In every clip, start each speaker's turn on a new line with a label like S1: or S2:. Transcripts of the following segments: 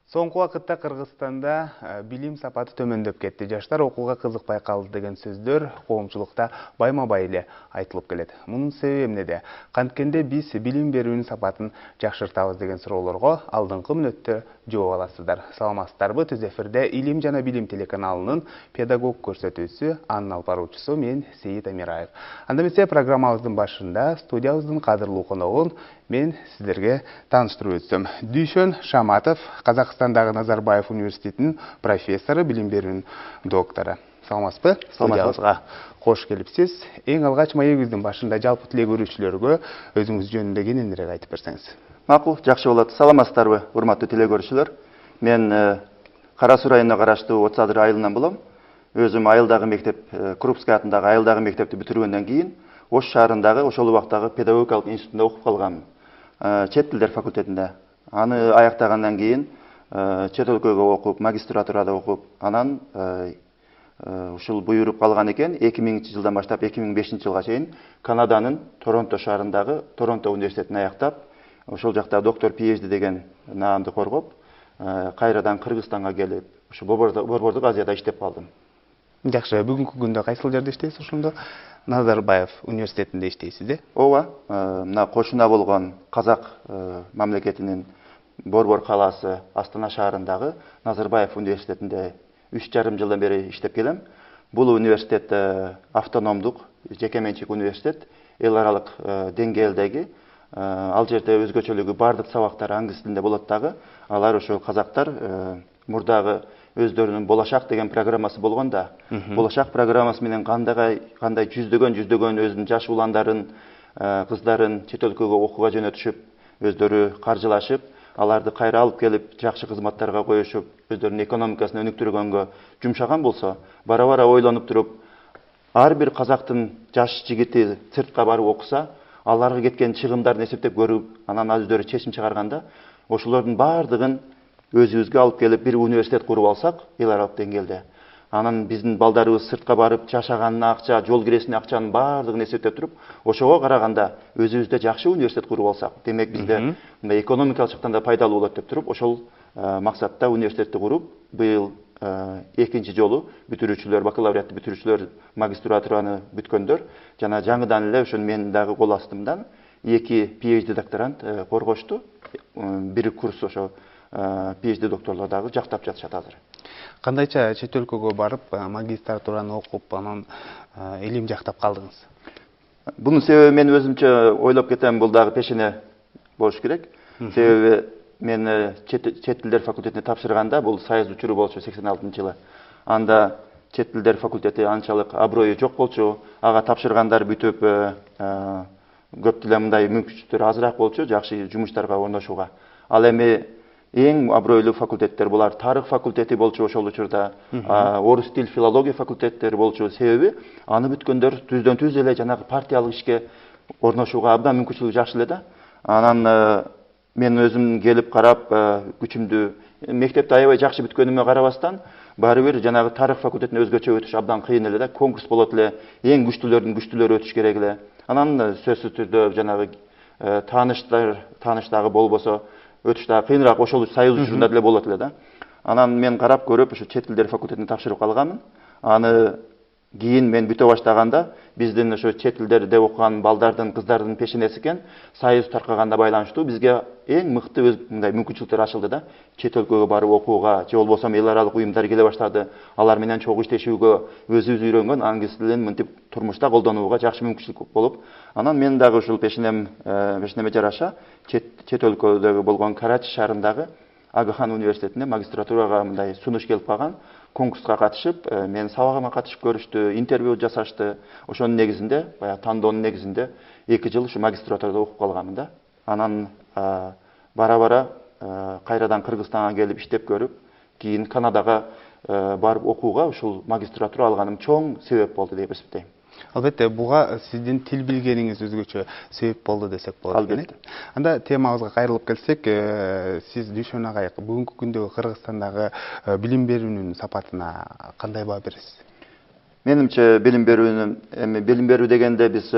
S1: Соңғы вакытта Кыргызстанда билим сапаты төмөндөп кетти. Жаштар окууга кызыкпай калды деген сөздөр коомчулукта байма-бай эле айтылып келет. Мунун себеби эмнеде? Канткенде биз билим берүүнүн сапатын жакшыртабыз деген суроолорго алдыңкы мүнөттө жооп аласыздар. Саламатсыздарбы? Түз эфирде Илим жана билим телеканалынын педагог көрсөтүүсү анын алып баруучусу мен Сейит Амираев. Анда эмесе программабыздын башында студиябыздын кадырлуу коногун мен сиздерге тааныштырып өтсөм. Дүйшөн Шаматов, Казакстандагы Назарбаев университетинин профессору, билим берүүнүн доктору. Саламатсызбы? Студиябызга кош келипсиз. Эң алгач маегибиздин башында жалпы тилек көрүүчүлөргө өзүңүз жөнүндө кененирээк айтып берсеңиз.
S2: Макул, жакшы болот. Саламатсыздарбы, урматтуу тилек көрүүчүлөр. Мен Кара Суу районуна караштуу Отсадыр айылынан болом. Өзүм айылдагы мектеп, Крупский атындагы айылдагы мектепти бүтүргөндөн кийин Ош шаарындагы ошол убактагы педагогикалык институтунда окуп калгам. Чет тилдер факультетинде. Аны аяктагандан кийин чет өлкөгө окуп, магистратурада окуп, анан ушул буйруп калган экен 2000-жылдан баштап 2005-жылга чейин Канаданын Торонто шаарындагы Торонто университетин аяктап, ошол жакта доктор PhD деген наамды коргоп, кайрадан Кыргызстанга келип, ушу Борбордук Азияда иштеп калдым.
S1: Жакшы, бүгүнкү күндө кайсыл жерде иштейсиз ошондо? Назарбаев университетинде иштейсиз, э?
S2: Ооба, мына кошуна болгон Казак мамлекетинин Борбор калаасы Астана шаарындагы Назарбаев университетинде 3,5 жылдан бери иштеп келем. Бул университет автономдук, жеке менчик университет, эл аралык деңгээлдеги. Ал жерде өзгөчөлүгү бардык сабактар англис тилинде болот дагы. Алар ошол казактар мурдагы өздөрүнүн болашак деген программасы болгонда, болашак программасы менен кандай жүздөгөн өзүнүн жаш уландарын, кыздарын чет өлкөгө окууга жөнөтүшүп, өздөрү каржылашып, аларды кайра алып келип, жакшы кызматтарга коюшуп, өздөрүнүн экономикасын өнүктүргөнгө жумшаган болсо, бара-бара ойлонуп туруп, ар бир казактын жаш жигити сыртка барып окуса, аларга кеткен чыгымдарын эсептеп көрүп, анан өздөрү чечим чыгарганда, ошолордун бардыгын өзүбүзгө алып келип бир университет куруп алсак, эл аралык деңгээлде. Анан биздин балдарыбыз сыртка барып жашаганына акча, жол киресине акчанын бардыгын эсептеп туруп, ошого караганда өзүбүздө жакшы университет куруп алсак, демек бизде мындай экономикалык жактан да пайдалуу болот деп туруп, ошол максатта университетти куруп, быйыл экинчи жолу бүтүрүүчүлөр, бакалавриатты бүтүрүүчүлөр магистратураны бүткөндөр жана жаңыдан эле ошо менин дагы кол астымдан 2 PhD докторант коргошту. Бир курс ошо PhD докторлор дагы жактап жатышат азыр.
S1: Кандайча чет өлкөгө барып, магистратураны окуп, анан илим жактап калдыңыз?
S2: Бунун себеби мен өзүмчө ойлоп кетем, бул дагы пешене болуш керек. Себеби мен чет тилдер факультетине тапшырганда, бул Союз учуру болчу 86-жылы. Анда чет тилдер факультети анчалык аброю жок болчу. Ага тапшыргандар бүтүп, көп деле мындай мүмкүнчүлүктөр азыраак болчу, жакшы жумуштарга орношууга. Ал эми эң абройлуу факультеттер булар тарых факультети болчу ошол учурда, орус тил филология факультеттери болчу. Себеби аны бүткөндөр түздөн түз эле жанагы партиялык ишке орношууга абдан мүмкүнчүлүгү жакшы эле да. Анан мен өзүм келип карап, күчүмдү мектепти аябай жакшы бүткөнүмө карабастан, баары бир жанагы тарых факультетине өзгөчө өтүш абдан кыйын эле да. Конкурс болот эле, эң күчтүүлөрдүн күчтүүлөрү өтүш керек эле. Анан сөзсүз түрдө жанагы тааныштагы болбосо өтүш дагы кыйыныраак, ошол Союз учурунда деле болот эле да. Анан мен карап көрүп, ошо чет тилдер факультетине тапшырып калганмын. Аны кийин мен бүтө баштаганда, биздин ошо чет тилдерде окуган балдардын, кыздардын пешенеси экен, Союз таркаганда байланыштуу бизге эң мыкты мындай мүмкүнчүлүктөр ачылды да. Чет өлкөгө барып окууга, же болбосо эл аралык уюмдар келе баштады. Алар менен чогуу иштешүүгө, өзүбүз үйрөнгөн англис тилин мынтип турмушта колдонууга жакшы мүмкүнчүлүк болуп, анан мен дагы ушул пешенеме жараша чет өлкөдөгү болгон Карачи шаарындагы Агахан университетине магистратурага мындай сунуш келип калган. Конкурска катышып, мен сабагыма катышып көрүштү, интервью жасашты. Ошонун негизинде, баягы тандоонун негизинде 2 жыл ушу магистратурада окуп калганмын да. Анан бара-бара кайрадан Кыргызстанга келип иштеп көрүп, кийин Канадага барып окууга ушул магистратура алганым чоң себеп болду деп эсептейм.
S1: Албетте, буга сиздин тил билгениңиз өзгөчө себеп болду десек болот экен.
S2: Албетте.
S1: Анда темабызга кайрылып келсек, сиз Дүйшөн агай бүгүнкү күндөгү Кыргызстандагы билим берүүнүн сапатына кандай баа бересиз?
S2: Менимче билим берүү дегенде биз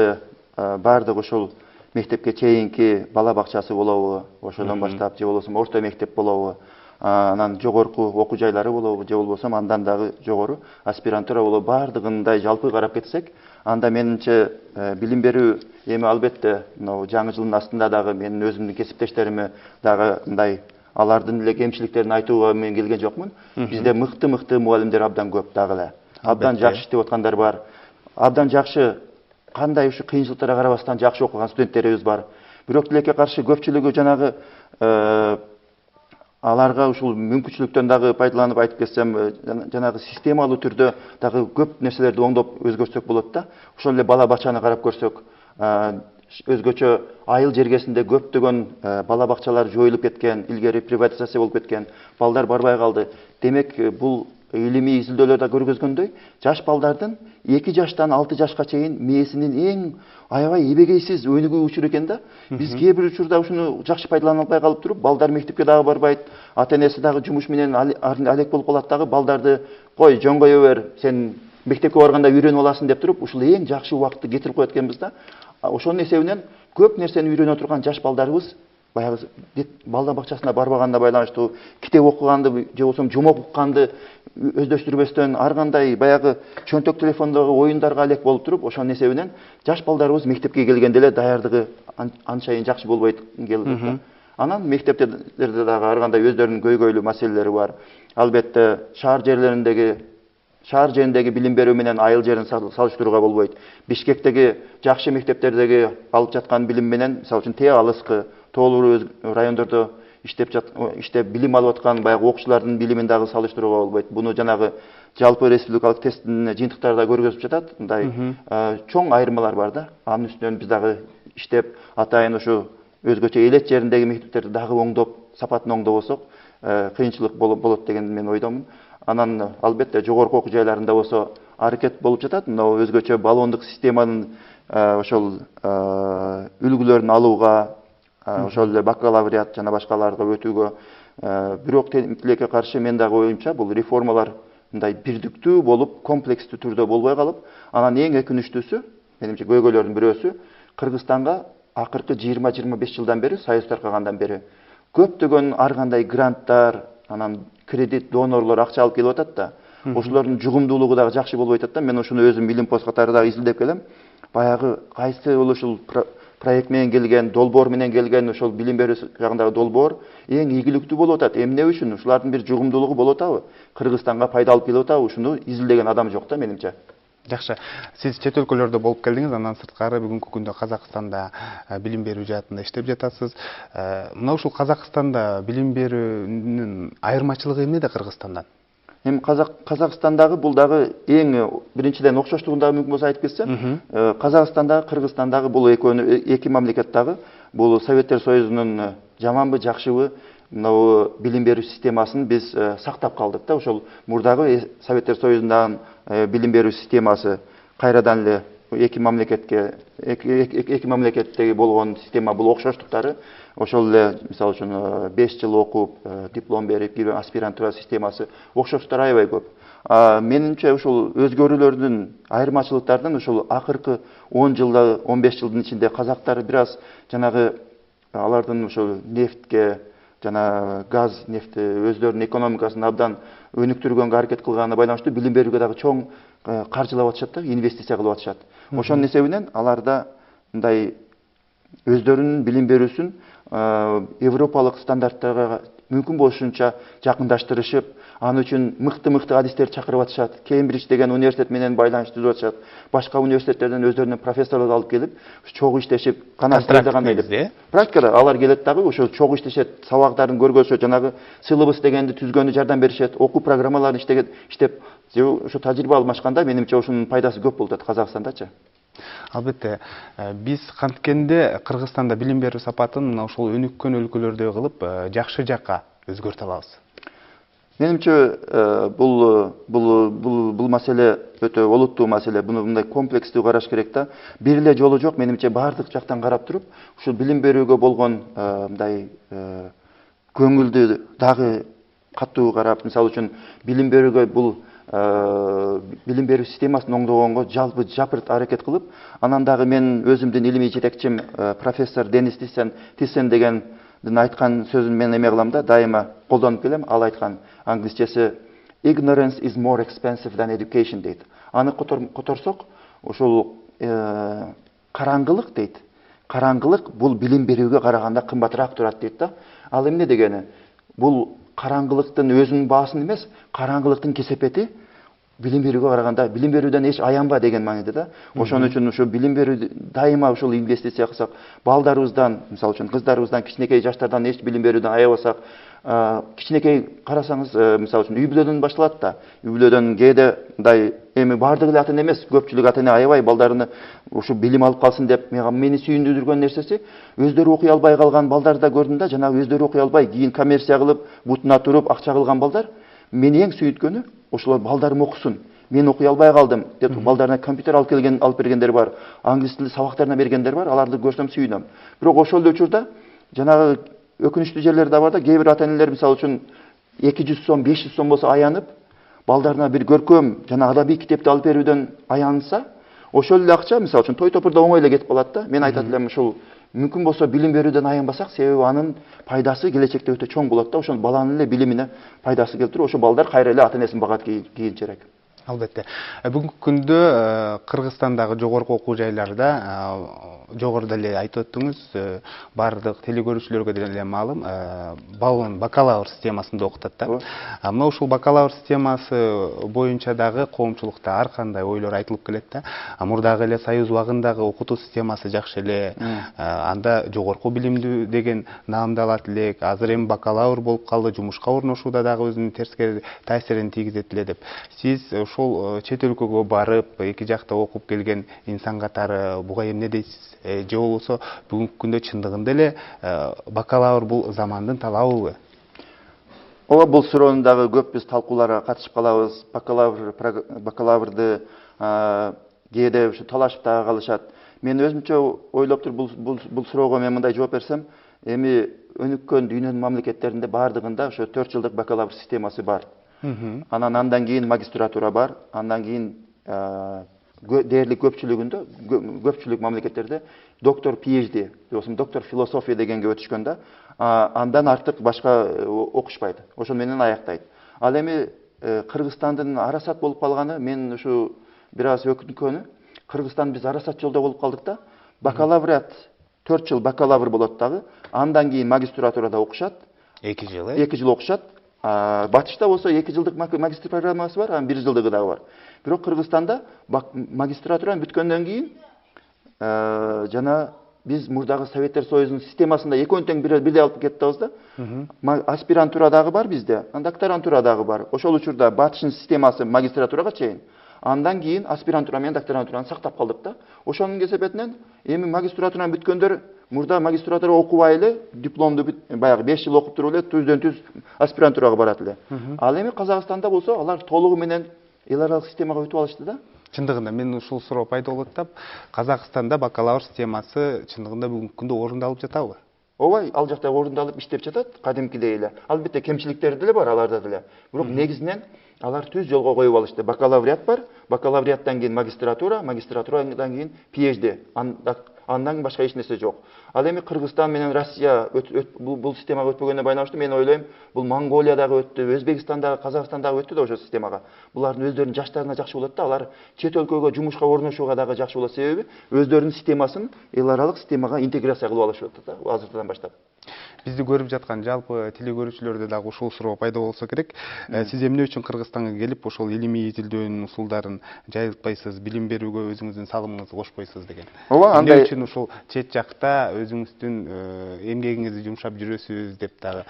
S2: бардык ушул мектепке чейинки бала бакчасы болобу, ошодон баштап же болбосо орто мектеп болобу, анан жогорку окуу жайлары болобу же болбосо андан дагы жогору аспирантура болобу баардыгындай жалпы карап кетсек, анда менимче билим берүү эми албетте мына жаңы жылдын астында дагы менин өзүмдүн кесиптештериме дагы мындай алардын эле кемчиликтерин айтууга мен келген жокмун. Бизде мыкты мугалимдер абдан көп дагы эле. Абдан жакшы иштеп аткандар бар. Абдан жакшы кандай ушу кыйынчылыктарга карабастан жакшы окуган студенттерибиз бар. Бирок тилекке каршы көпчүлүгү жанагы аларга ушул мүмкүнчүлүктөн дагы пайдаланып айтып кетсем, жанагы системалуу түрдө дагы көп нерселерди оңдоп өзгөртсөк болот да. Ошол эле бала бакчаны карап көрсөк, өзгөчө айыл жергесинде көптөгөн бала бакчалар жоюлуп кеткен, илгери приватизация болуп кеткен, балдар барбай калды. Демек, бул илимий изилдөөлөрдө көргөзгөндөй, жаш балдардын 2 жаштан 6 жашка чейин мээсинин эң аябай эбегейсиз өнүгүү учуру экен да. Биз кээ бир учурда ушуну жакшы пайдалана албай калып туруп, балдар мектепке дагы барбайт, ата-энеси дагы жумуш менен алек болуп калат дагы, балдарды кой жоңгое бер, сен мектепке барганда үйрөнүп аласың деп туруп, ушул эң жакшы убакытты кетирип коет экенбиз да. Ошонун эсебинен көп нерсени үйрөнө турган жаш балдарыбыз баягы балдар бакчасына барбаганына байланыштуу, китеп окуганды же болбосо жумок укканды өздөштүрбөстөн ар кандай баягы чөнтөк телефондогу оюндарга алек болуп туруп, ошонун эсебинен жаш балдарыбыз мектепке келгенде эле даярдыгы анчайын жакшы болбой келди да. Анан мектептерде дагы ар кандай өздөрүнүн көйгөйлүү маселелери бар. Албетте шаар жериндеги билим берүү менен айыл жерин салыштырууга болбойт. Бишкектеги жакшы мектептердеги алып жаткан билим менен, мисалы үчүн тээ алыскы, тоолуу райондордо иштеп билим алып аткан баягы окуучулардын билимин дагы салыштырууга болбойт. Буну жанагы жалпы республикалык тесттин жыйынтыктары да көргөзүп жатат. Мындай чоң айырмалар бар да. Анын үстүнөн биз дагы иштеп атайын ушу өзгөчө элет жериндеги мектептерди дагы оңдоп, сапатын оңдобосок, кыйынчылык болот деген мен ойдомун. Анан албетте жогорку окуу жайларында болсо аракет болуп жатат. Мына өзгөчө баллондук системанын ошол үлгүлөрүн алууга, ошол эле бакалавриат жана башкаларга өтүүгө. Бирок тилекке каршы мен дагы оюмча бул реформалар мындай бирдиктүү болуп, комплекстүү түрдө болбой калып, анан эң өкүнүчтүүсү, менимче көйгөйлөрдүн бирөөсү, Кыргызстанга акыркы 20-25 жылдан бери, союз таркагандан бери көптөгөн ар кандай гранттар, анан кредит, донорлор акча алып келип атат да. Ошолордун жугумдуулугу дагы жакшы болбой атат да. Мен ошону өзүм билим пост катары дагы изилдеп келем. Баягы кайсы ушул проект менен келген, долбоор менен келген ошол билим берүү жагындагы долбоор эң ийгиликтүү болуп атат. Эмне үчүн? Ушулардын бир жугумдуулугу болуп атабы? Кыргызстанга пайда алып келип атабы? Ушуну изилдеген адам жок да менимче.
S1: Жакшы. Сиз чет өлкөлөрдө болуп келдиңиз, андан сырткары бүгүнкү күндө Казакстанда билим берүү жаатында иштеп жатасыз. Мына ушул Казакстанда билим берүүнүн айырмачылыгы эмнеде Кыргызстандан?
S2: Эми Казакстандагы бул дагы эң биринчиден окшоштугун дагы мүмкүн болсо айтып кетсем, Казакстандагы, Кыргызстандагы бул эки мамлекет дагы бул Советтер Союзунун жаманбы, жакшыбы мына билим берүү системасын биз сактап калдык да. Ошол мурдагы Советтер Союзундагы билим берүү системасы кайрадан эле эки мамлекеттеги болгон система бул окшоштуктары ошол эле мисалы үчүн 5 жыл окуп диплом берип кирген аспирантура системасы окшоштуктары аябай көп. Менимче ушул өзгөрүүлөрдүн, айырмачылыктардын ушул акыркы 10 жылда, 15 жылдын ичинде казактар бир аз жанагы алардын ушул нефтке жана газ, нефти өздөрүнүн экономикасын абдан өнүктүргөнгө аракет кылганына байланыштуу билим берүүгө дагы чоң каржылап атышат да, инвестиция кылып атышат. Ошонун эсебинен аларда мындай өздөрүнүн билим берүүсүн европалык стандарттарга мүмкүн болушунча жакындаштырышып, аны үчүн мыкты адистерди чакырып атышат. Кембридж деген университет менен байланыш түзүп атышат. Башка университеттерден өздөрүнүн профессорлорду алып келип, чогуу иштешип, канаттагандай деп. Практикада алар келет дагы ошо чогуу иштешет, сабактарын көргөзүшөт, жанагы силабус дегенди түзгөнгө жардам беришет, окуу программаларын иштеп, ошо тажрыйба алмашканда менимче ошонун пайдасы көп болуп атат Казакстандачы.
S1: Албетте, биз канткенде Кыргызстанда билим берүү сапатын мына ушул өнүккөн өлкөлөрдөй кылып жакшы жакка өзгөртө алабыз.
S2: Менимче бул маселе өтө олуттуу маселе. Буну мындай комплекстүү караш керек да. Бир эле жолу жок, менимче бардык жактан карап туруп, ушул билим берүүгө болгон мындай көңүлдү дагы катуу карап, мисалы үчүн билим берүүгө бул билим берүү системасын оңдогонго жалпы жапырт аракет кылып, анан дагы мен өзүмдүн илимий жетекчим профессор Денис Тиссен деген айткан сөзүн мен эме кылам да, дайыма колдонуп келем. Ал айткан англисчеси ignorance is more expensive than education дейт. Аны которсок, ошол караңгылык дейт. Караңгылык бул билим берүүгө караганда кымбатыраак турат дейт да. Ал эмне дегени? Бул караңгылыктын өзүнүн баасын эмес, караңгылыктын кесепети билим берүүгө караганда билим берүүдөн эч аянба деген мааниде да. Ошон үчүн ушу билим берүү дайыма ушул инвестиция кылсак, балдарыбыздан, мисалы үчүн кыздарыбыздан, кичинекей жаштардан эч билим берүүдөн аябасак, кичинекей карасаңыз, мисалы үчүн үй бүлөдөн башталат да. Үй бүлөдөн кээде мындай эми бардыгы эле ата эне эмес, көпчүлүк ата эне аябай балдарыны ушу билим алып калсын деп, мени сүйүндүргөн нерсеси, өздөрү окуй албай калган балдарды да көрдүм да, жанагы өздөрү окуй албай, кийин коммерция кылып, бутуна туруп, акча кылган балдар. Мени эң сүйүткөнү, ошолор балдарым окусун. Мен окуй албай калдым деп балдарына компьютер алып бергендер бар, англис тили сабактарына бергендер бар, аларды көрсөм сүйүнөм. Бирок ошол эле учурда жанагы өкүнүчтүү жерлери да бар да, кээ бир ата энелер мисалы үчүн 200 сом, 500 сом болсо аянып, балдарына бир көркөм жана адабий китепти алып берүүдөн аянса, ошол эле акча мисалы үчүн той топурда оңой эле кетип калат да. Мен айтат элем, ушул мүмкүн болсо билим берүүдөн аянбасак, себеби анын пайдасы келечекте өтө чоң болот да. Ошол баланын эле билимине пайдасы келип, ошо балдар кайра эле ата энесин багат кийинчерээк.
S1: Албетте. Бүгүнкү күндө Кыргызстандагы жогорку окуу жайларда жогоруда эле айтып өттүңүз, бардык телекөрүүчүлөргө деле маалым, бакалавр системасында окутат да. Мына ушул бакалавр системасы боюнча дагы коомчулукта ар кандай ойлор айтылып келет да. Мурдагы эле Союз убагындагы окутуу системасы жакшы эле, анда жогорку билимдүү деген наамдалат элек. Азыр эми бакалавр болуп калды, жумушка орношууда дагы өзүнүн терскей таасирин тийгизет эле деп. Сиз ошол чет өлкөгө барып, эки жакта окуп келген инсан катары буга эмне дейсиз? Же болбосо бүгүнкү күндө чындыгында эле бакалавр бул замандын талабыбы?
S2: Ооба, бул суроону дагы көп биз талкууларга катышып калабыз. Бакалаврды кээде ушу талашып дагы калышат. Мен өзүмчө ойлоп туруп бул суроого мен мындай жооп берсем, эми өнүккөн дүйнөнүн мамлекеттеринде бардыгында ошо 4 жылдык бакалавр системасы бар. Андан кийин магистратура бар, андан кийин дээрлик көпчүлүк мамлекеттерде доктор PhD, доктор философия дегенге өтүшкөндө, андан артык башка окушпайт. Ошол менен аяктайт. Ал эми Кыргызстандын арасат болуп калганы, мен ушу бир аз өкүнкөнү, Кыргызстан биз арасат жолдо болуп калдык да. Бакалавриат 4 жыл бакалавр болот дагы, андан кийин магистратурада окушат.
S1: 2 жыл,
S2: 2 жыл окушат. Батышта болсо 2 жылдык магистр программасы бар, анын 1 жылдыгы дагы бар. Бирок Кыргызстанда магистратураны бүткөндөн кийин жана биз мурдагы Советтер Союзунун системасында экөөнү тең бирдей алып кетип атабыз да. Аспирантура дагы бар бизде, докторантура дагы бар. Ошол учурда батыштын системасы магистратурага чейин. Андан кийин аспирантура менен докторантураны сактап калдык да. Ошонун кесепетинен эми магистратураны бүткөндөр мурда магистратура окубай эле дипломду баягы 5 жыл окуп туруп эле түздөн-түз аспирантурага барат эле. Ал эми Казакстанда болсо алар толугу менен эл аралык системага өтүп алышты да.
S1: Чындыгында мен ушул суроо пайда болот деп, Казакстанда бакалавр системасы чындыгында бүгүнкү күндө орундалып жатабы?
S2: Ооба, ал жакта орундалып иштеп жатат, кадимкидей эле. Албетте кемчиликтери деле бар аларда деле. Бирок негизинен алар түз жолго коюп алышты. Бакалавриат бар, бакалавриаттан кийин магистратура, магистратурадан кийин PhD. Андан башка эч нерсе жок. Ал эми Кыргызстан менен Россия бул системага өтпөгөнүнө байланыштуу мен ойлойм, бул Монголиядагы өттү, Өзбекстандагы, Казакстандагы өттү да ошол системага. Булардын өздөрүнүн жаштарына жакшы болот да, алар чет өлкөгө жумушка орношууга дагы жакшы болот, себеби өздөрүнүн системасын эл аралык системага интеграция кылып алышып атат да, азыртадан баштап.
S1: Бизди көрүп жаткан жалпы телекөрүүчүлөрдө дагы ушул суроо пайда болсо керек. Сиз эмне үчүн Кыргызстанга келип, ошол илимий изилдөөнүн усулдарын жайылтпайсыз, билим берүүгө өзүңүздүн салымыңызды кошпойсуз деген?
S2: Ооба, андай
S1: эмне үчүн ушул чет жакта өзүңүздүн эмгегиңизди жумшап жүрөсүз деп дагы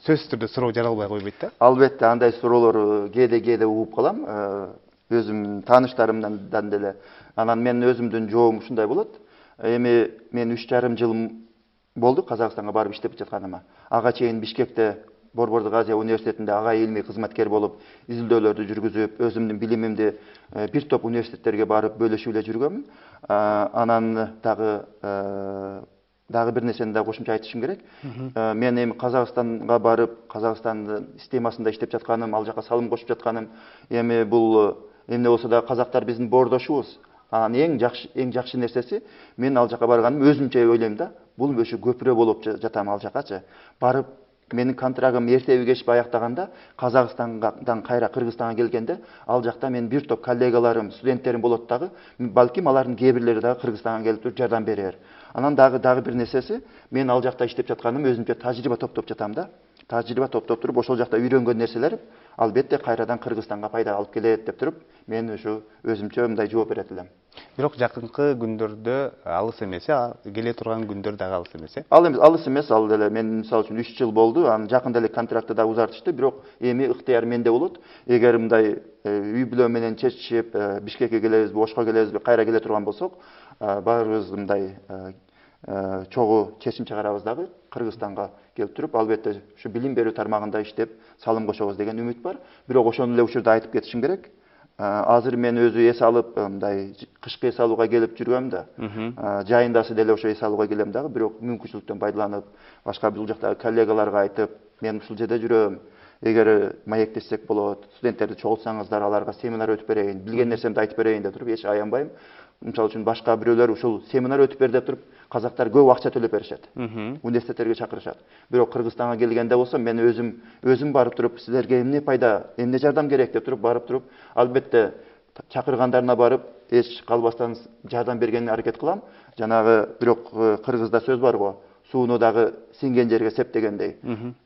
S1: сөзсүз түрдө суроо жаралбай койбойт да?
S2: Албетте, андай суроолор кээде угуп калам, өзүмдүн тааныштарымдан деле. Анан мен өзүмдүн жообум ушундай болот. Эми мен 3,5 жыл болду Казакстанга барып иштеп жатканыма. Ага чейин Бишкекте Борбордук Азия университетинде ага илмий кызматкер болуп, изилдөөлөрдү жүргүзүп, өзүмдүн билимимди бир топ университеттерге барып бөлүшүп эле жүргөмүн. Анан дагы бир нерсени да кошумча айтышым керек. Мен эми Казакстанга барып, Казакстандын системасында иштеп жатканым, ал жака салым кошуп жатканым, эми бул эмне болсо да казактар биздин боордошубуз. Анан эң жакшы нерсеси, мен ал жака барганым өзүмчө ойлойм да, бул өшө көпүрө болуп жатам ал жакачы. Барып менин контрагым эртеби кечпи аяктаганда, Казакстандан кайра Кыргызстанга келгенде, ал жакта менин бир топ коллегаларым, студенттерим болот дагы, балким алардын кээ бирлери дагы Кыргызстанга келип туруп жардам берер. Анан дагы бир нерсеси, мен ал жакта иштеп жатканым өзүмчө тажрыйба топтоп жатам да. Тажрыйба топтоп туруп, ошол жакта үйрөнгөн нерселер албетте кайрадан Кыргызстанга пайда алып келет деп туруп, мен ушу өзүмчө мындай жооп берет элем.
S1: Бирок жакынкы күндөрдө алыс эмес, келе турган күндөр дагы алыс эмес.
S2: Алыс эмес, ал деле мен мисалы үчүн 3 жыл болду, анан жакында эле контрактты да узартышты, бирок эми ыктыяр менде болот. Эгер мындай үй бүлө менен чечишип, Бишкекке келебизби, Ошко келебизби, кайра келе турган болсок, баарыбыз мындай чогуу чечим чыгарабыз дагы Кыргызстанга келип туруп, албетте ушу билим берүү тармагында иштеп, салым кошобуз деген үмүт бар. Бирок ошону эле учурда айтып кетишим керек. Азыр мен өзү эс алып, мындай кышкы эс алууга келип жүргөм да. Жайындасы деле ошо эс алууга келем дагы, бирок мүмкүнчүлүктөн пайдаланып, башка бул жактагы коллегаларга айтып, мен ушул жерде жүрөм. Эгер маектешсек болот, студенттерди чогултсаңыздар, аларга семинар өтүп берейин, билген нерсемди айтып берейин деп туруп, эч аянбайм. Мисалы үчүн башка бирөөлөр ушул семинар өтүп бер деп туруп, казактар көп акча төлөп беришет. Университеттерге чакырышат. Бирок Кыргызстанга келгенде болсо, мен өзүм барып туруп, силерге эмне пайда, эмне жардам керек деп туруп, барып туруп, албетте чакыргандарына барып, эч калбастан жардам бергенге аракет кылам. Жанагы бирок кыргызда сөз бар го, сууну дагы сиңген жерге сеп дегендей.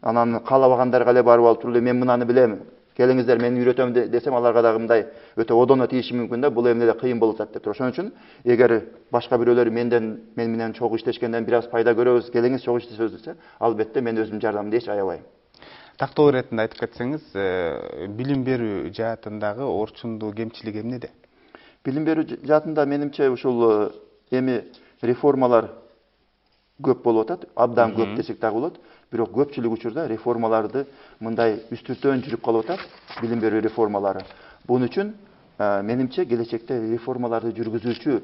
S2: Анан каалабагандарга эле барып алып туруп, мен мынаны билем, келиңиздер мен үйрөтөм десем, аларга дагы мындай өтө одоно тийиши мүмкүн да, бул эмне кыйын болуп атат деп. Ошон үчүн эгер башка бирөөлөр мен менен чогуу иштешкенден бир аз пайда көрөбүз, келиңиз чогуу иштешебиз десе, албетте мен өзүм жардамымды эч аябайм.
S1: Тактоо иретинде айтып кетсеңиз, билим берүү жаатындагы орчундуу кемчилиги эмнеде?
S2: Билим берүү жаатында менимче ушул эми реформалар көп болуп атат, абдан көп десек дагы болот. Бирок көпчүлүк учурда реформаларды мындай үстүртөн жүрүп калып атат, билим берүү реформалары. Бунун үчүн менимче келечекте реформаларды жүргүзүүчү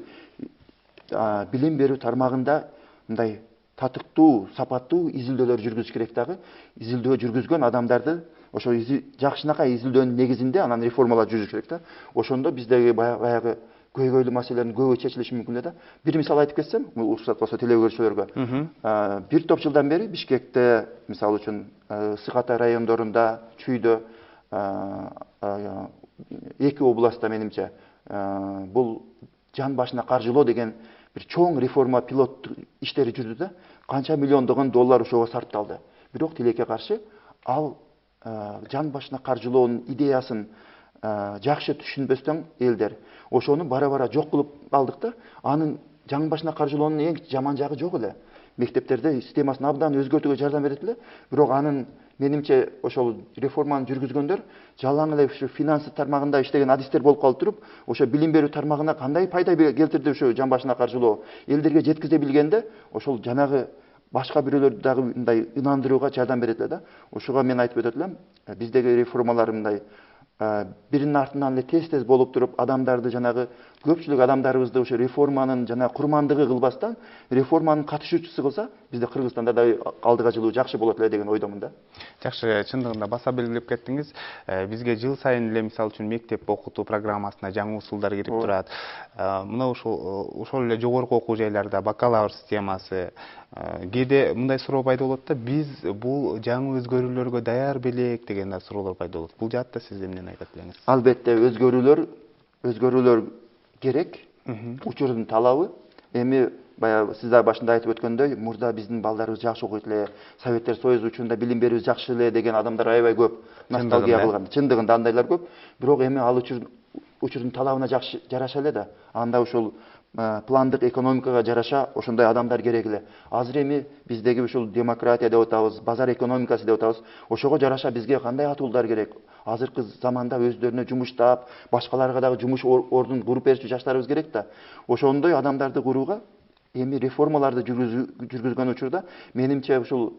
S2: билим берүү тармагында мындай татыктуу, сапаттуу изилдөөлөр жүргүзүш керек дагы. Изилдөө жүргүзгөн адамдарды ошо жакшынакай изилдөөнүн негизинде анан реформалар жүргүзүш керек да. Ошондо биздеги баягы көйгөйлүү маселелердин көбү чечилиши мүмкүн да. Бир мисал айтып кетсем, уруксат болсо телегөрүүчүлөргө. Бир топ жылдан бери Бишкекте, мисалы үчүн Сык-Атай райондорунда, Чүйдө, эки областта менимче бул жан башына каржылоо деген бир чоң реформа пилоттук иштери жүрдү да. Канча миллиондогон доллар ошого сарпталды. Бирок тилекке каршы ал жан башына каржылоонун идеясын жакшы түшүнбөстөн элдер ошону бара-бара жок кылып алдык да. Анын жан башына каржылоонун эң жаман жагы жок эле. Мектептерде системасын абдан өзгөртүүгө жардам берет эле. Бирок анын менимче ошол реформаны жүргүзгөндөр жалаң эле ушу финансы тармагында иштеген адистер болуп калып туруп, ошо билим берүү тармагына кандай пайда келтирди ушу жан башына каржылоо элдерге жеткизе билгенде, ошол жанагы башка бирөөлөрдү дагы мындай ынандырууга жардам берет эле да. Ошого мен айтып өтөт элем, биздеги реформалар мындай биринин артынан эле тез болуп туруп, адамдарды жанагы көпчүлүк адамдарыбызды ошо реформанын жана курмандыгы кылбастан, реформанын катышуучусу кылса, бизде Кыргызстанда да алдыга жылуу жакшы болот эле деген ойдомун да.
S1: Жакшы, чындыгында баса белгилеп кеттиңиз. Бизге жыл сайын эле мисалы үчүн мектеп окутуу программасына жаңы усулдар кирип турат. Мына ошол эле жогорку окуу жайларда бакалавр системасы, кээде мындай суроо пайда болот да, биз бул жаңы өзгөрүүлөргө даяр белек деген суроолор пайда болот. Бул жаатта сиз эмнени айтат элеңиз?
S2: Албетте өзгөрүүлөр керек. Учурдун талабы. Эми баягы сиз да башында айтып өткөндөй, мурда биздин балдарыбыз жакшы окуйт эле, Советтер Союзу учурунда билим берүү жакшы эле деген адамдар аябай көп ностальгия кылган. Чындыгында андайлар көп. Бирок эми ал учурдун талабына жараша эле да. Анда ушул пландык экономикага жараша ошондой адамдар керек эле. Азыр эми биздеги ушул демократия деп атабыз, базар экономикасы деп атабыз. Ошого жараша бизге кандай атуулдар керек? Азыркы заманда өздөрүнө жумуштап, башкаларга дагы жумуш ордун куруп берүүчү жаштарыбыз керек да. Ошондой адамдарды курууга эми реформаларды жүргүзгөн учурда менимче ушул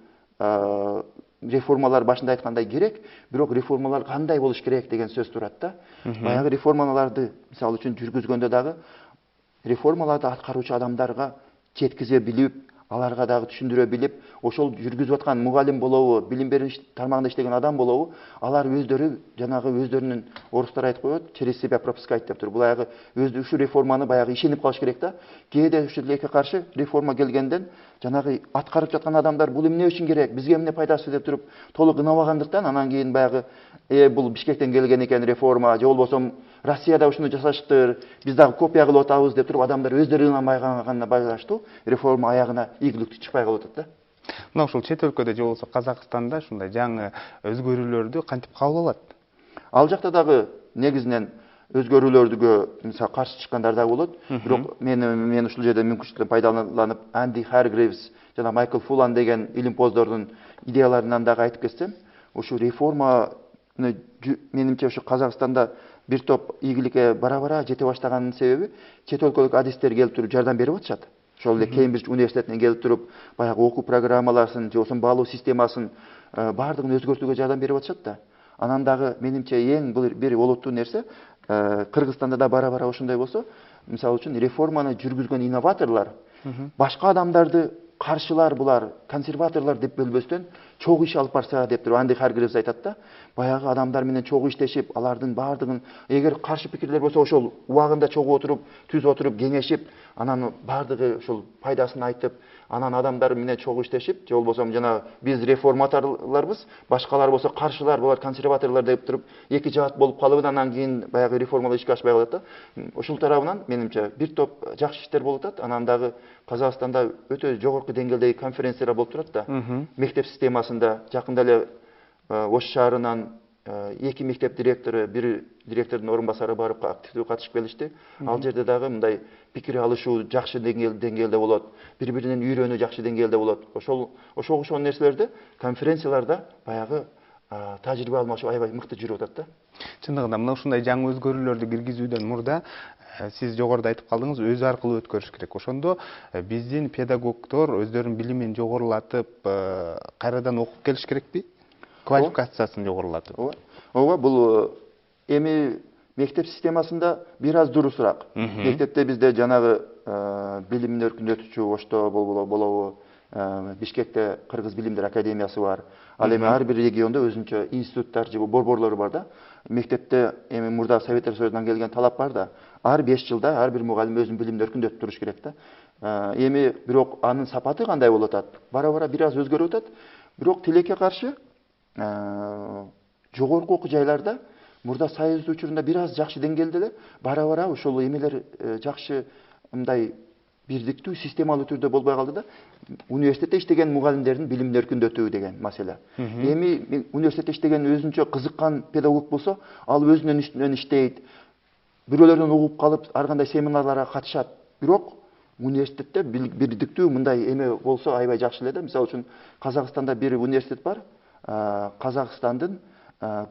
S2: реформалар башында айткандай керек, бирок реформалар кандай болуш керек деген сөз турат да. Баягы реформаларды мисалы үчүн жүргүзгөндө дагы реформаларды аткаруучу адамдарга жеткизе билип, аларга дагы түшүндүрө билип, ошол жүргүзүп аткан мугалим болобу, билим берүү тармагында иштеген адам болобу, алар өздөрү жанагы өздөрүнүн орустар айтып коет, через себя пропускать деп туруп, баягы өзү ушу реформаны баягы ишенип калыш керек да. Кээде ушу тилекке каршы реформа келгенден жанагы аткарып жаткан адамдар бул эмне үчүн керек, бизге эмне пайдасы деп туруп толук ынабагандыктан анан кийин баягы бул Бишкектен келген экен реформа, же болбосо Россияда ушуну жасаштыр, биз дагы копия кылып атабыз деп туруп адамдар өздөрү ынанбай калганына байланыштуу реформа аягына ийгиликтүү чыкпай калып атат да.
S1: Мына ушул чет өлкөдө же болбосо Казакстанда ушундай жаңы өзгөрүүлөрдү кантип кабыл алат?
S2: Ал жакта дагы негизинен өзгөрүүлөргө мисалы каршы чыккандар дагы болот. Бирок мен ушул жерде мүмкүнчүлүктөн пайдаланып Анди Харгривс жана Майкл Фулан деген илимпоздордун идеяларынан дагы айтып кетсем, ушу реформаны менимче ушу Казакстанда бир топ ийгиликке бара жете баштаганын себеби чет өлкөлүк адистер келип туруп жардам берип атышат. Ошол эле Кембридж университетинен келип туруп баягы окуу программаларын же болбосо баалоо системасын баардыгын өзгөртүүгө жардам берип атышат да. Анан дагы менимче эң бир олуттуу нерсе Кыргызстанда да бара ошондой болсо, мисалы үчүн реформаны жүргүзгөн инноваторлор башка адамдарды каршылар, булар консерваторлор деп бөлбөстөн чогуу иш алып барса деп туруп Анди Харгривс айтат да. Баягы адамдар менен чогуу иштешип, алардын баардыгын эгер каршы пикирлер болсо ошол убагында чогуу отуруп, түз отуруп кеңешип, анан баардыгы ошол пайдасын айтып, анан адамдар менен чогуу иштешип, же болбосо жана биз реформаторлорбуз, башкалар болсо каршылар, булар консерваторлор деп туруп эки жаат болуп калып, анан кийин баягы реформалар ишке ашпай калат да. Ошол тарабынан менимче бир топ жакшы иштер болуп атат. Анан дагы Казакстанда өтө жогорку деңгээлдеги конференциялар болуп турат да. Мектеп системасында жакында эле Ош шаарынан эки мектеп директору, бир директордун орун басары барып активдүү катышып келишти. Ал жерде дагы мындай пикир алышуу жакшы деңгээлде болот, бири-биринен үйрөнүү жакшы деңгээлде болот. Ошол нерселерде конференцияларда баягы тажрыйба алмашуу аябай мыкты жүрүп атат да.
S1: Чындыгында мына ушундай жаңы өзгөрүүлөрдү киргизүүдөн мурда сиз жогоруда айтып калдыңыз, өзү аркылуу өткөрүш керек. Ошондо биздин педагогдор өздөрүнүн билимин жогорулатып, кайрадан окуп келиш керекпи? Квалификациясын жогорулатып.
S2: Ооба, бул эми мектеп системасында бир аз дурусураак. Мектепте бизде жанагы билимин өркүндөтүүчү Ошто болобу, Бишкекте Кыргыз билимдер академиясы бар. Ал эми ар бир региондо өзүнчө институттар же борборлору бар да. Мектепте эми мурда Советтер Союзунан келген талап бар да. Ар 5 жылда ар бир мугалим өзүнүн билимин өркүндөтүп туруш керек да. Эми бирок анын сапаты кандай болуп атат? Бара бир аз өзгөрүп атат. Бирок тилекке каршы жогорку окуу жайларда мурда Союз учурунда бир аз жакшы деңгээлде эле бара ошол эмелер жакшы мындай бирдиктүү системалуу түрдө болбой калды да. Университетте иштеген мугалимдердин билимин өркүндөтүү деген маселе. Эми университетте иштеген өзүнчө кызыккан педагог болсо, ал өзүнүн үстүнөн иштейт. Бирөөлөрдөн угуп калып, ар кандай семинарларга катышат. Бирок университетте бирдиктүү мындай эме болсо аябай жакшы эле да. Мисалы үчүн Казакстанда бир университет бар. Казакстандын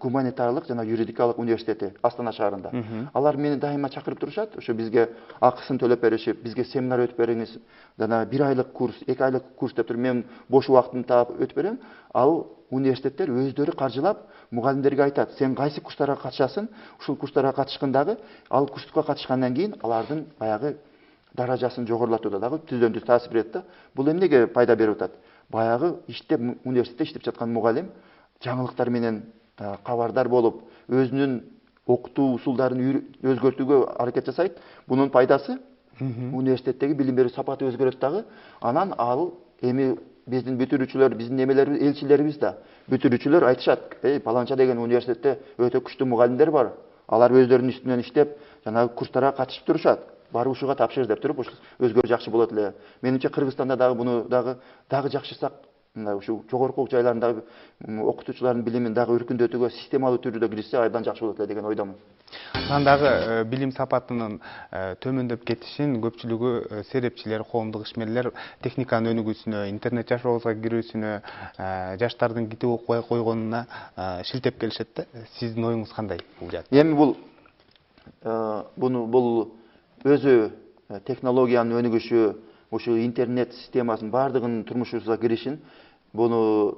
S2: гуманитарлык жана юридикалык университети Астана шаарында. Алар мени дайыма чакырып турушат. Ошо бизге акысын төлөп беришип, бизге семинар өтүп бериңиз. Жана 1 айлык курс, 2 айлык курс деп туруп мен бош убактымды таап өтүп берем. Ал университеттер өздөрү каржылап мугалимдерге айтат: "Сен кайсы курстарга катышасың?" Ушул курстарга катышкандагы, ал курска катышкандан кийин алардын баягы даражасын жогорулатууга дагы түздөн түз таасир берет да. Бул эмнеге пайда берип атат? Баягы университетте иштеп жаткан мугалим жаңылыктар менен кабардар болуп, өзүнүн окутуу усулдарын өзгөртүүгө аракет жасайт. Бунун пайдасы университеттеги билим берүү сапаты өзгөрөт дагы. Анан ал эми биздин бүтүрүүчүлөр, биздин эмелерибиз, элчилерибиз да бүтүрүүчүлөр айтышат: "Паланча деген университетте өтө күчтүү мугалимдер бар. Алар өздөрүнүн үстүнөн иштеп, жанагы курстарга катышып турушат. Барып ушуга тапшыр" деп туруп, өзгөрүү жакшы болот эле. Менимче Кыргызстанда дагы буну дагы жакшырсак, мындай ушу жогорку окуу жайларындагы окутуучулардын билимин дагы өркүндөтүүгө системалуу түрдө киришсе абдан жакшы болот эле деген ойдомун.
S1: Анан дагы билим сапатынын төмөндөп кетишин көпчүлүгү серепчилер, коомдук ишмерлер техниканын өнүгүүсүнө, интернет жашообузга кирүүсүнө, жаштардын китеп окубай койгонуна шилтеп келишет да. Сиздин оюңуз кандай бул жакта?
S2: Эми бул өзү технологиянын өнүгүшү, ошо интернет системасынын баардыгынын турмушубузга киришин, буну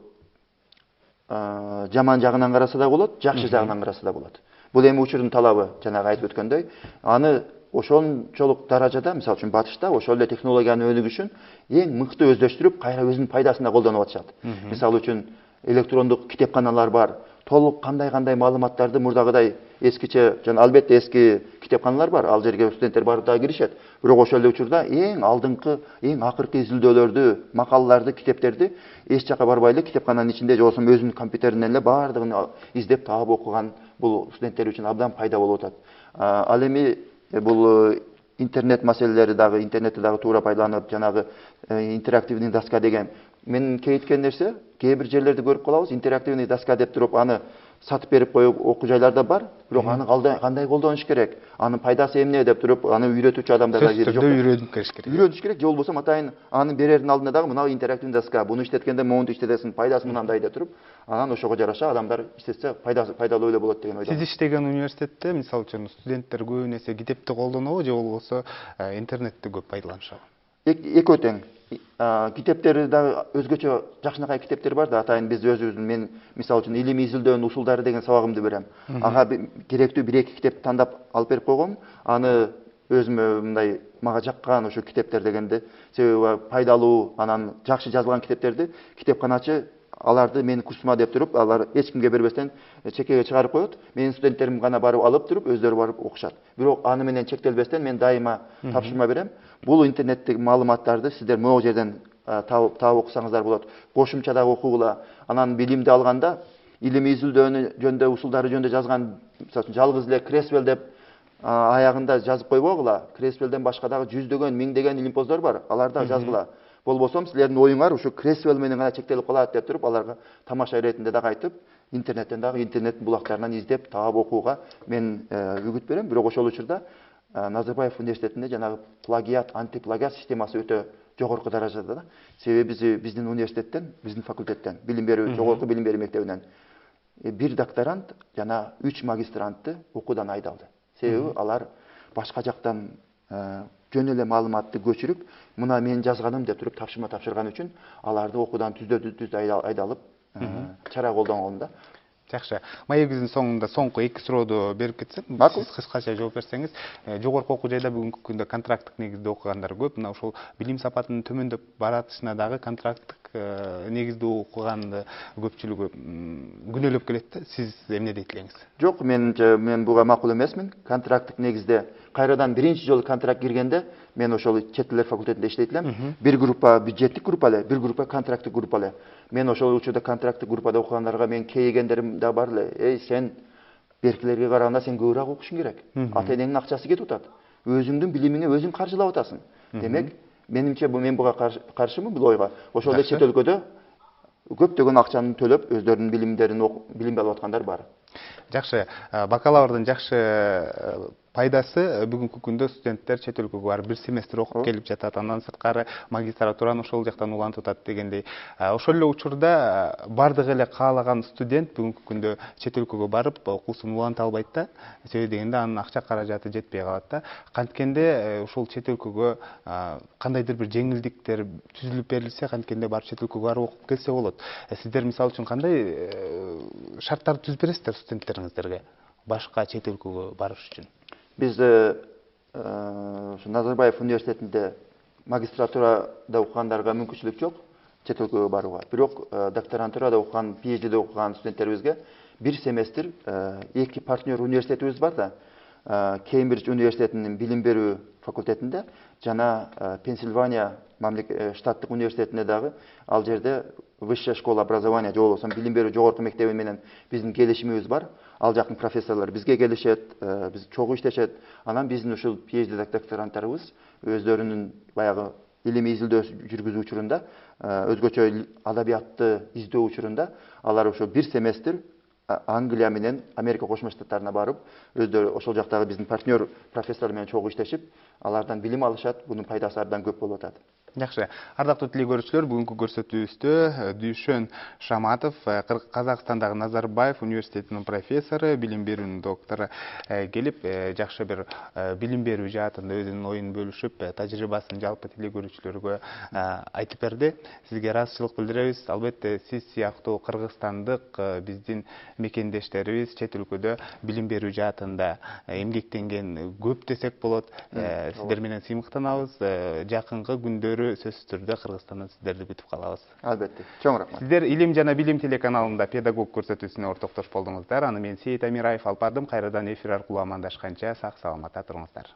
S2: жаман жагынан караса да болот, жакшы жагынан караса да болот. Бул эми учурдун талабы, жанагы айтып өткөндөй. Аны ошончолук даражада, мисалы үчүн Батышта ошол эле технологиянын өнүгүшүн эң мыкты өздөштүрүп, кайра өзүнүн пайдасына колдонуп атышат. Мисалы үчүн электрондук китепканалар бар. Толук кандай маалыматтарды мурдагыдай эскиче, жана албетте эски китепканалар бар. Ал жерге студенттер барып да киришет. Бирок ошол эле учурда эң алдыңкы, эң акыркы изилдөөлөрдү, макалаларды, китептерди эч жака барбай эле китепкананын ичинде же болбосо өзүнүн компьютеринен эле баардыгын издеп таап окуган бул студенттер үчүн абдан пайда болуп атат. Ал эми бул интернет маселелери дагы, интернетти дагы туура пайдаланып, жанагы интерактивный доска деген мен кейиткен нерсе, кээ бир жерлерди көрүп калабыз, интерактивный доска деп туруп аны сатып берип коюп окуу жайларда бар, бирок аны кандай колдонуш керек, анын пайдасы эмне деп туруп, аны үйрөтүүчү адамдарга жери жок.
S1: Үйрөнүп келиш керек.
S2: Үйрөнүш керек, же болбосо атайын аны берердин алдында дагы мына интерактивный доска, буну иштеткенде моунту иштетесиң, пайдасы мынандай деп туруп, анан ошого жараша адамдар иштетсе пайдалуу эле болот деген ойдомун.
S1: Сиз иштеген университетте, мисалы үчүн, студенттер көбүн эсе китепти колдонобу же болбосо интернетти көп пайдаланышабы?
S2: Экөө тең. Китептери дагы өзгөчө жакшынакай китептер бар да, атайын биз өзүбүздүн, мен мисалы үчүн илимий изилдөөнүн усулдары деген сабагымды берем. Ага керектүү 1-2 китепти тандап алып берип койгом. Аны өзүмө мындай мага жаккан ошо китептер дегенде, себеби пайдалуу, анан жакшы жазылган китептерди китепканачы аларды менин курсума деп туруп, алар эч кимге бербестен чекеге чыгарып коет. Менин студенттерим гана барып алып туруп, өздөрү барып окушат. Бирок аны менен чектелбестен мен дайыма тапшырма берем. Бул интернеттеги маалыматтарды сиздер могу жерден таап окусаңыздар болот. Кошумча дагы окугула. Анан билимди алганда, илимий изилдөөнү жөнүндө, усулдары жөнүндө жазган, мисалы үчүн жалгыз эле Креспел деп аягында жазып койбогула. Креспелден башка дагы жүздөгөн, миңдеген илимпоздор бар. Алар да жазгыла. Болбосо силердин оюңар ушу Креспел менен гана чектелип калат деп туруп, аларга тамаша иретинде дагы айтып, интернеттен дагы интернет булактарынан издеп таап окууга мен үгүт берем. Бирок ошол учурда Назарбаев университетинде жанагы плагиат, антиплагиат системасы өтө жогорку даражада да. Себеби биздин университеттен, биздин факультеттен, билим берүү, жогорку билим берүү мектебинен бир докторант жана 3 магистрантты окуудан айдалды. Себеби алар башка жактан жөн эле маалыматты көчүрүп, мына мен жазганым деп туруп тапшырма тапшырган үчүн аларды окуудан түздө айдалып чара колдонгон да.
S1: Жакшы. Маегибиздин соңунда соңку 2 сурооду берип кетсем, сиз кыскача жооп берсеңиз, жогорку окуу жайда бүгүнкү күндө контракттык негизде окугандар көп. Мына ошол билим сапатынын төмөндөп баратышына дагы контракттык негизде окуганды көпчүлүгү күнөөлөп келет да. Сиз эмне дейт элеңиз?
S2: Жок, мен буга макул эмесмин. Контракттык негизде кайрадан биринчи жолу контракт киргенде мен ошол чет тилдер факультетинде иштейт элем. Бир группа бюджеттик группа эле, бир группа контракттык группа эле. Мен ошол учурда контракттык группада окугандарга мен кейигендерим да бар эле. Сен беркилерге караганда сен көбүрөөк окушуң керек. Ата энеңдин акчасы кетип атат. Өзүңдүн билимиңе өзүң каржылап атасың. Демек, менимче мен буга каршымын бул ойго. Ошол эле чет өлкөдө көптөгөн акчаны төлөп өздөрүнүн билимдерин билим алып аткандар бар.
S1: Жакшы, бакалаврдын жакшы пайдасы бүгүнкү күндө студенттер чет өлкөгө барып 1 семестр окуп келип жатат, андан сырткары магистратураны ошол жактан улантып атат дегендей. Ошол эле учурда бардык эле каалаган студент бүгүнкү күндө чет өлкөгө барып окуусун уланта албайт да. Себеби дегенде анын акча каражаты жетпей калат да. Канткенде ушул чет өлкөгө кандайдыр бир жеңилдиктер түзүлүп берилсе, канткенде барып чет өлкөгө барып окуп келсе болот. Сиздер мисалы үчүн кандай шарттарды түзүп бересиздер студенттериңиздерге башка чет өлкөгө барыш үчүн?
S2: Биз Назарбаев университетинде магистратурада окугандарга мүмкүнчүлүк жок чет өлкөгө барууга. Бирок докторантурада окуган, PhD окуган студенттерибизге 1 семестр 2 партнер университетибиз бар да. Кеймбридж университетинин билим берүү факультетинде жана Пенсильвания штаттык университетинде дагы ал жерде Высшая школа образования же болбосо билим берүү жогорку мектеби менен биздин келишимибиз бар. Ал жактын профессорлору бизге келишет, биз чогуу иштешет. Анан биздин ушул PhD докторанттарыбыз өздөрүнүн баягы илимий изилдөө жүргүзүү учурунда, өзгөчө адабиятты издөө учурунда алар ошо 1 семестр Англия менен Америка Кошмо Штаттарына барып, өздөрү ошол жактагы биздин партнер профессорлор менен чогуу иштешип, алардан билим алышат. Бунун пайдасы абдан көп болуп атат.
S1: Жакшы. Ардактуу теле көрүүчүлөр, бүгүнкү көрсөтүүбүздө Дүйшөн Шаматов, Казакстандагы Назарбаев университетинин профессору, билим берүүнүн доктору келип, жакшы бир билим берүү жаатында өзүнүн оюн бөлүшүп, тажрыйбасын жалпы теле көрүүчүлөргө айтып берди. Сизге ыраазычылык билдиребиз. Албетте, сиз сыяктуу кыргызстандык биздин мекендештерибиз чет өлкөдө билим берүү жаатында эмгектенген көп десек болот. Сиздер менен сыймыктанабыз. Жакынкы күндөрү сөзсүз түрдө Кыргызстандан сиздерди күтүп калабыз.
S2: Албетте. Чоң рахмат.
S1: Сиздер Илим жана билим телеканалында педагог көрсөтүүсүнө ортоктош болдуңуздар. Аны мен Сейит Амираев алып бардым. Кайрадан эфир аркылуу амандашканча сак саламатта туруңуздар.